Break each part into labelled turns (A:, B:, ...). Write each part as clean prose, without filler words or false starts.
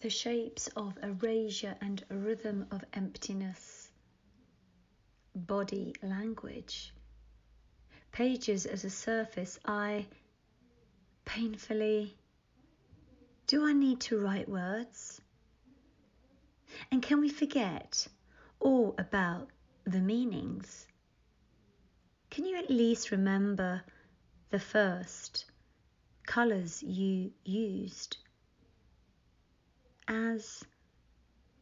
A: the shapes of erasure and a rhythm of emptiness, body language, pages as a surface. I painfully, do I need to write words? And can we forget all about the meanings? Can you at least remember the first colours you used? As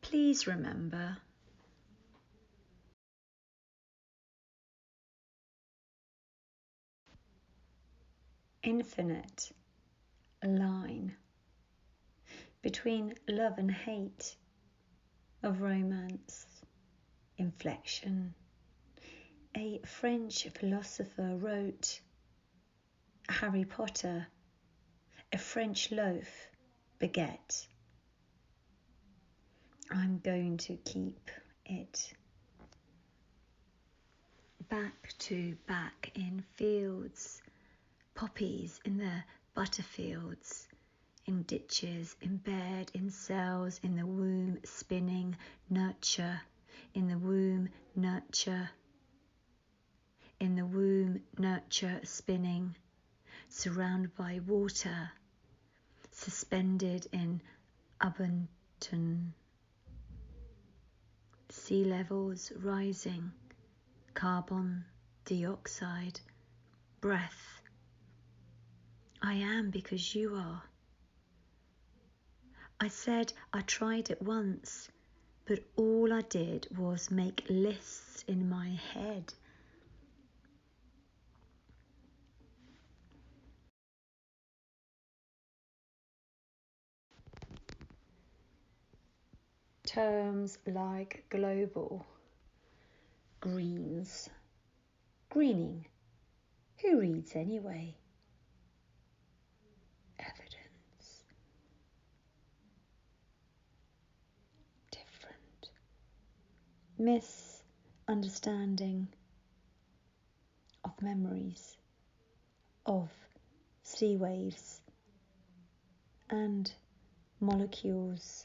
A: please remember. Infinite line between love and hate, of romance, inflection. A French philosopher wrote, Harry Potter, a French loaf baguette. I'm going to keep it. Back to back in fields, poppies in the butterfields, in ditches, in bed, in cells, in the womb, spinning, nurture, in the womb, nurture, in the womb, nurture, spinning, surrounded by water, suspended in abundant, sea levels rising, carbon dioxide, breath. I am because you are. I said I tried it once, but all I did was make lists in my head. Terms like global, greens, greening. Who reads anyway? Evidence. Different. Misunderstanding of memories, of sea waves and molecules